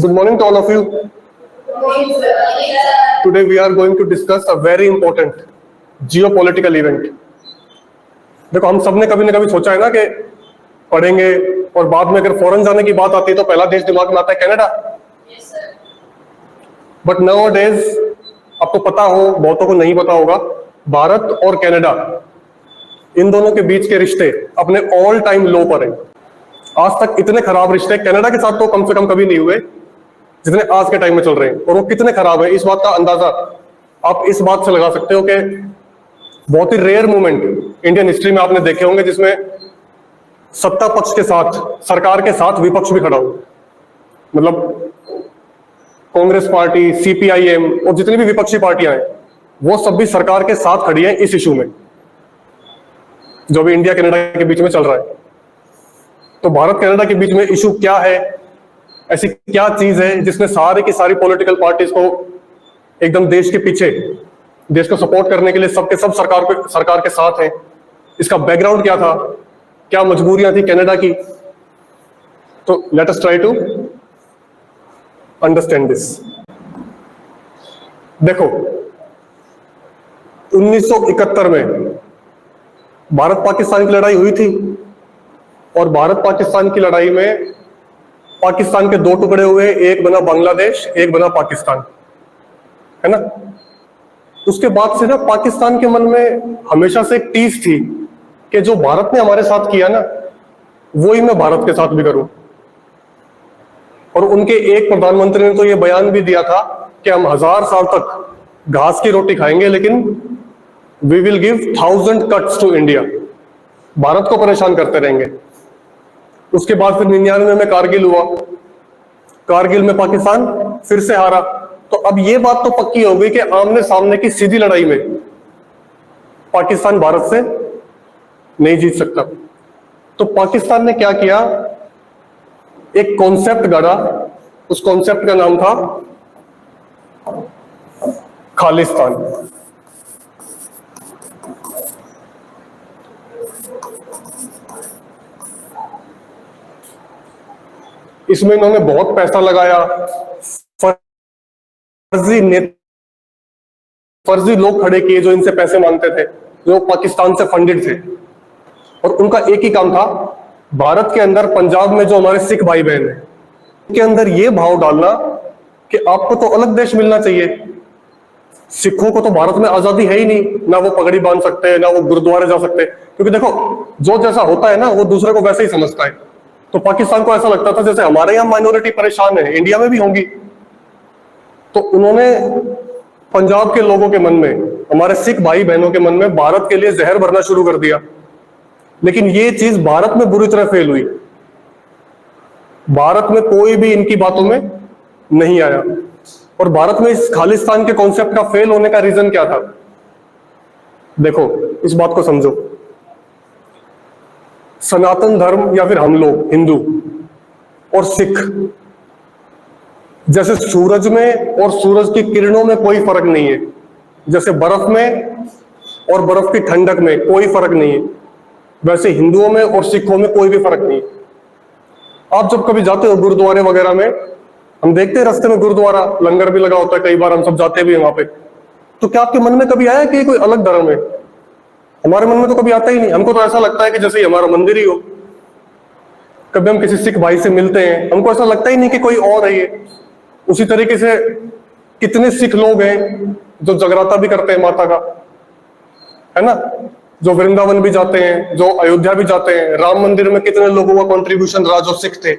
Good morning to all of you. Today we are going to discuss a very important geopolitical event. देखो, हम सबने कभी ना कभी सोचा है ना कि पढ़ेंगे और बाद में अगर फॉरेन जाने की बात आती है तो पहला देश दिमाग में आता है कनाडा। बट नाउ डेज आपको पता हो, बहुतों को नहीं पता होगा, भारत और कनाडा इन दोनों के बीच के रिश्ते अपने ऑल टाइम लो पर हैं। आज तक इतने खराब रिश्ते कनाडा के साथ तो कम से कम कभी नहीं हुए जितने आज के टाइम में चल रहे हैं। और वो कितने खराब है इस बात का अंदाजा आप इस बात से लगा सकते हो कि बहुत ही रेयर मूवमेंट इंडियन हिस्ट्री में आपने देखे होंगे जिसमें सत्ता पक्ष के साथ, सरकार के साथ विपक्ष भी खड़ा हो। मतलब कांग्रेस पार्टी, सीपीआईएम और जितनी भी विपक्षी पार्टियां हैं वो सब भी सरकार के साथ खड़ी हैं इस इशू में जो भी इंडिया कनाडा के बीच में चल रहा है। तो भारत कनाडा के बीच में इशू क्या है, ऐसी क्या चीज है जिसने सारी की सारी पॉलिटिकल पार्टीज को एकदम देश के पीछे, देश को सपोर्ट करने के लिए सबके सब सरकार के साथ हैं। इसका बैकग्राउंड क्या था, क्या मजबूरियां थी कनाडा की। तो let us try to understand this. देखो, 1971 में भारत पाकिस्तान की लड़ाई हुई थी और भारत पाकिस्तान की लड़ाई में पाकिस्तान के दो टुकड़े हुए, एक बना बांग्लादेश, एक बना पाकिस्तान, है ना। उसके बाद से ना पाकिस्तान के मन में हमेशा से एक टीस थी कि जो भारत ने हमारे साथ किया ना वो ही मैं भारत के साथ भी करूं। और उनके एक प्रधानमंत्री ने तो ये बयान भी दिया था कि हम 1000 साल तक घास की रोटी खाएंगे लेकिन we will give 1000 cuts to India. Bharat को परेशान करते रहेंगे। उसके बाद फिर 99 में कारगिल हुआ, कारगिल में पाकिस्तान फिर से हारा। तो अब ये बात तो पक्की हो गई कि आमने सामने की सीधी लड़ाई में पाकिस्तान भारत से नहीं जीत सकता। तो पाकिस्तान ने क्या किया, एक कॉन्सेप्ट गढ़ा। उस कॉन्सेप्ट का नाम था खालिस्तान। इसमें इन्होंने बहुत पैसा लगाया, फर्जी लोग खड़े किए जो इनसे पैसे मांगते थे, जो पाकिस्तान से फंडेड थे। और उनका एक ही काम था, भारत के अंदर पंजाब में जो हमारे सिख भाई बहन हैं उनके अंदर ये भाव डालना कि आपको तो अलग देश मिलना चाहिए। सिखों को तो भारत में आजादी है ही नहीं, ना वो पगड़ी बांध सकते हैं, ना वो गुरुद्वारे जा सकते हैं। क्योंकि देखो, जो जैसा होता है ना वो दूसरे को वैसे ही समझता है। तो पाकिस्तान को ऐसा लगता था जैसे हमारे यहाँ माइनॉरिटी परेशान है, इंडिया में भी होंगी। तो उन्होंने पंजाब के लोगों के मन में, हमारे सिख भाई बहनों के मन में भारत के लिए जहर भरना शुरू कर दिया। लेकिन ये चीज भारत में बुरी तरह फेल हुई। भारत में कोई भी इनकी बातों में नहीं आया। और भारत में इस खालिस्तान के कॉन्सेप्ट का फेल होने का रीजन क्या था, देखो इस बात को समझो। सनातन धर्म या फिर हम लोग हिंदू और सिख, जैसे सूरज में और सूरज की किरणों में कोई फर्क नहीं है, जैसे बर्फ में और बर्फ की ठंडक में कोई फर्क नहीं है, वैसे हिंदुओं में और सिखों में कोई भी फर्क नहीं है। आप जब कभी जाते हो गुरुद्वारे वगैरह में, हम देखते हैं रास्ते में गुरुद्वारा, लंगर भी लगा होता है, कई बार हम सब जाते भी हैं वहां पे। तो क्या आपके मन में कभी आया कि कोई अलग धर्म है? हमारे मन में तो कभी आता ही नहीं। हमको तो ऐसा लगता है कि जैसे हमारा मंदिर ही हो। कभी हम किसी सिख भाई से मिलते हैं, हमको ऐसा लगता ही नहीं कि कोई और है ये। उसी तरीके से कितने सिख लोग हैं जो जगराता भी करते हैं माता का, है ना, जो वृंदावन भी जाते हैं, जो अयोध्या भी जाते हैं। राम मंदिर में कितने लोगों का कंट्रीब्यूशन रहा जो सिख थे,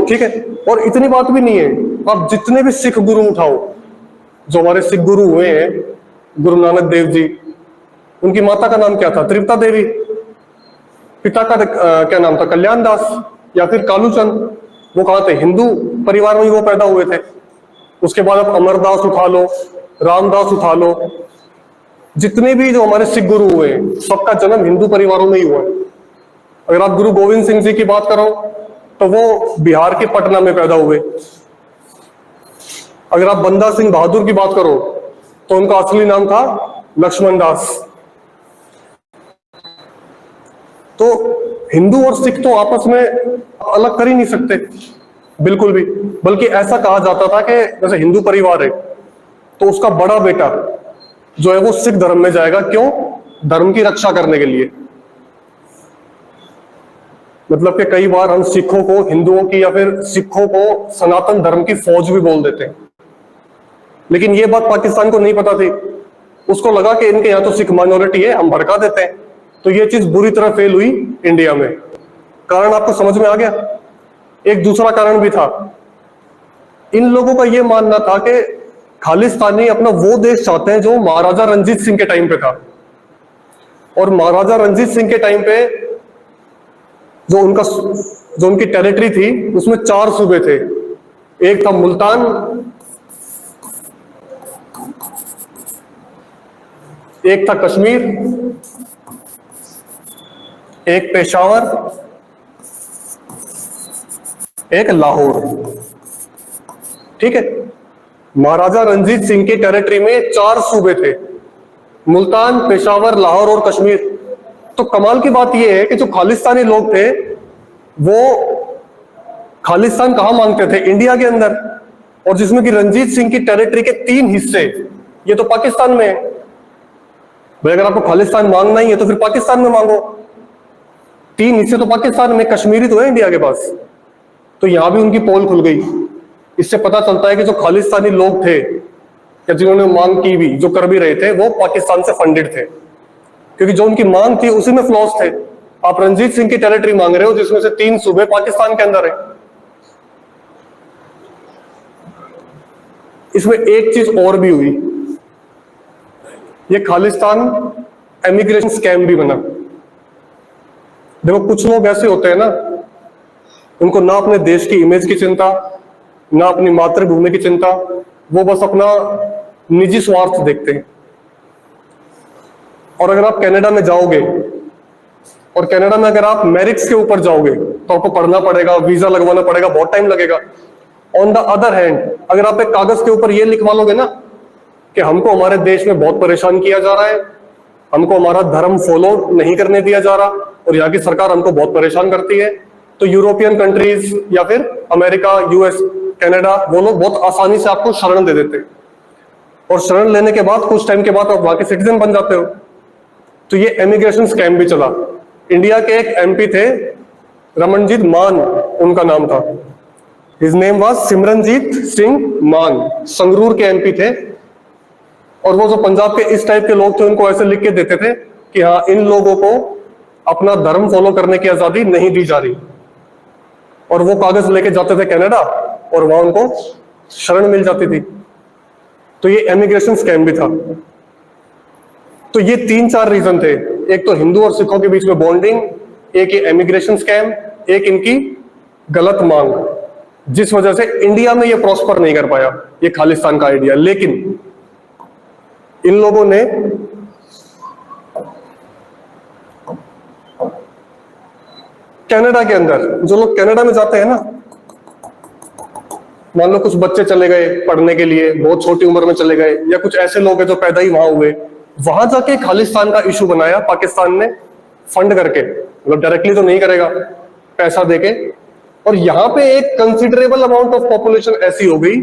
ठीक है। और इतनी बात भी नहीं है, आप जितने भी सिख गुरु उठाओ, जो हमारे सिख गुरु हुए हैं, गुरु नानक देव जी, उनकी माता का नाम क्या था? तृप्ता देवी। पिता का क्या नाम था? कल्याण दास या फिर कालूचंद। वो कहाँ थे? हिंदू परिवार में ही वो पैदा हुए थे। उसके बाद आप अमरदास उठा लो, रामदास उठा लो, जितने भी जो हमारे सिख गुरु हुए सबका जन्म हिंदू परिवारों में ही हुआ है। अगर आप गुरु गोविंद सिंह जी की बात करो तो वो बिहार के पटना में पैदा हुए। अगर आप बंदा सिंह बहादुर की बात करो तो उनका असली नाम था लक्ष्मण दास। तो हिंदू और सिख तो आपस में अलग कर ही नहीं सकते। बिल्कुल भी। बल्कि ऐसा कहा जाता था कि जैसे हिंदू परिवार है तो उसका बड़ा बेटा जो है वो सिख धर्म में जाएगा, क्यों? धर्म की रक्षा करने के लिए। मतलब कि कई बार हम सिखों को हिंदुओं की या फिर सिखों को सनातन धर्म की फौज भी बोल देते हैं, लेकिन ये बात पाकिस्तान को नहीं पता थी। उसको लगा कि इनके यहाँ तो सिख माइनॉरिटी है, हम भड़का देते हैं। तो ये चीज बुरी तरह फेल हुई इंडिया में। कारण आपको समझ में आ गया? एक दूसरा कारण भी था। इन लोगों का यह मानना था कि खालिस्तानी अपना वो देश चाहते हैं जो महाराजा रंजीत सिंह के टाइम पे था। और महाराजा रंजीत सिंह के टाइम पे जो उनकी टेरिटरी थी उसमें 4 सूबे थे। एक था मुल्तान, एक था कश्मीर, एक पेशावर, एक लाहौर। ठीक है, महाराजा रंजीत सिंह की टेरिटरी में 4 सूबे थे, मुल्तान, पेशावर, लाहौर और कश्मीर। तो कमाल की बात यह है कि जो खालिस्तानी लोग थे वो खालिस्तान कहां मांगते थे? इंडिया के अंदर। और जिसमें कि रंजीत सिंह की टेरिटरी के 3 हिस्से ये तो पाकिस्तान में है। भाई अगर आपको खालिस्तान मांगना ही है तो फिर पाकिस्तान में मांगो। 3 हिस्से तो पाकिस्तान में, कश्मीरी तो है इंडिया के पास। तो यहां भी उनकी पोल खुल गई। इससे पता चलता है कि जो खालिस्तानी लोग थे या जिन्होंने मांग की भी, जो कर भी रहे थे, वो पाकिस्तान से फंडेड थे, क्योंकि जो उनकी मांग थी उसी में फ्लॉस थे। आप रंजीत सिंह की टेरिटरी मांग रहे हो जिसमें से 3 सूबे पाकिस्तान के अंदर है। इसमें एक चीज और भी हुई, ये खालिस्तान इमिग्रेशन स्कैम भी बना। देखो कुछ लोग ऐसे होते हैं ना, उनको ना अपने देश की इमेज की चिंता, ना अपनी मातृभूमि की चिंता, वो बस अपना निजी स्वार्थ देखते हैं। और अगर आप कनाडा में जाओगे और कनाडा में अगर आप मेरिट्स के ऊपर जाओगे तो आपको पढ़ना पड़ेगा, वीजा लगवाना पड़ेगा, बहुत टाइम लगेगा। ऑन द अदर हैंड अगर आप एक कागज के ऊपर ये लिखवा लोगे ना कि हमको हमारे देश में बहुत परेशान किया जा रहा है, हमको हमारा धर्म फॉलो नहीं करने दिया जा रहा और यहाँ की सरकार हमको बहुत परेशान करती है, तो यूरोपियन कंट्रीज या फिर अमेरिका, यूएस, कनाडा, वो लोग बहुत आसानी से आपको शरण दे देते हैं। और शरण लेने के बाद कुछ टाइम के बाद आप वहां के सिटीजन बन जाते हो। तो ये इमिग्रेशन स्कैम भी चला। इंडिया के एक एमपी थे, रमनजीत मान उनका नाम था, his name was Simranjeet Singh मान, संगरूर के एमपी थे। और वो जो पंजाब के इस टाइप के लोग थे उनको ऐसे लिख के देते थे कि हाँ इन लोगों को अपना धर्म फॉलो करने की आजादी नहीं दी जा रही। और वो कागज लेके जाते थे कनाडा और वहां उनको शरण मिल जाती थी। तो ये इमिग्रेशन स्कैम भी था। तो ये 3-4 रीजन थे, एक तो हिंदू और सिखों के बीच में बॉन्डिंग, एक ये इमिग्रेशन स्कैम, एक इनकी गलत मांग, जिस वजह से इंडिया में ये प्रॉस्पर नहीं कर पाया ये खालिस्तान का आइडिया। लेकिन इन लोगों ने कनाडा के अंदर, जो लोग कनाडा में जाते हैं ना, मान लो कुछ बच्चे चले गए पढ़ने के लिए, बहुत छोटी उम्र में चले गए, या कुछ ऐसे लोग हैं जो पैदा ही वहां हुए, वहां जाके खालिस्तान का इशू बनाया पाकिस्तान ने फंड करके, मतलब डायरेक्टली तो नहीं करेगा, पैसा देके। और यहां पे एक कंसिडरेबल अमाउंट ऑफ पॉपुलेशन ऐसी हो गई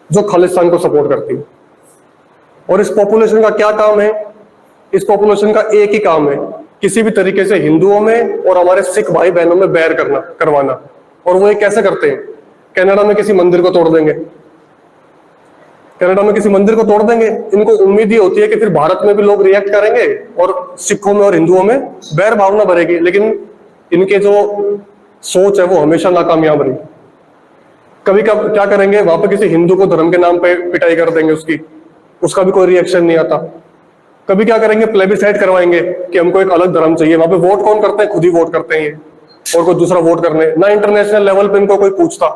जो खालिस्तान को सपोर्ट करती है। और इस पॉपुलेशन का क्या काम है? इस पॉपुलेशन का एक ही काम है, किसी भी तरीके से हिंदुओं में और हमारे सिख भाई बहनों में बैर करवाना। और वो ये कैसे करते हैं? कनाडा में किसी मंदिर को तोड़ देंगे, कनाडा में किसी मंदिर को तोड़ देंगे, इनको उम्मीद ये होती है कि फिर भारत में भी लोग रिएक्ट करेंगे और सिखों में और हिंदुओं में बैर भावना बढ़ेगी। लेकिन इनके जो सोच है वो हमेशा नाकामयाब रही। कभी कब क्या करेंगे, वहां पे किसी हिंदू को धर्म के नाम पे पिटाई कर देंगे, उसका भी कोई रिएक्शन नहीं आता। कभी क्या करेंगे, प्लेबिसाइड करवाएंगे कि हमको एक अलग धर्म चाहिए। वहां पे वोट कौन करते हैं? खुद ही वोट करते हैं ये, और कोई दूसरा वोट करने ना। इंटरनेशनल लेवल पे इनको कोई पूछता,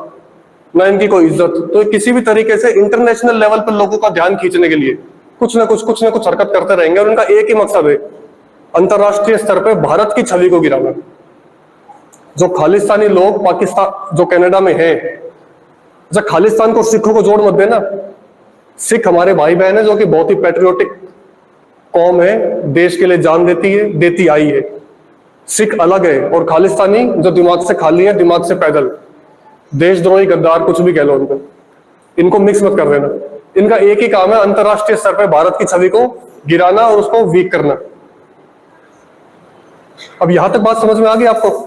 ना इनकी कोई इज्जत। तो किसी भी तरीके से इंटरनेशनल लेवल पर लोगों का ध्यान खींचने के लिए कुछ ना कुछ हरकत करते रहेंगे। और उनका एक ही मकसद है, अंतरराष्ट्रीय स्तर पर भारत की छवि को गिराना। जो खालिस्तानी लोग पाकिस्तान, जो कनाडा में है, जब खालिस्तान को सिखों को जोड़ मत देना। सिख हमारे भाई बहन है, जो कि बहुत ही पैट्रियोटिक कौम है, देश के लिए जान देती है, देती आई है। सिख अलग है, और खालिस्तानी जो दिमाग से खाली है, दिमाग से पैदल। देशद्रोही, गद्दार, कुछ भी कह लो इनको मिक्स मत कर देना। इनका एक ही काम है, अंतरराष्ट्रीय स्तर पर भारत की छवि को गिराना और उसको वीक करना। अब यहां तक बात समझ में आ गई आपको?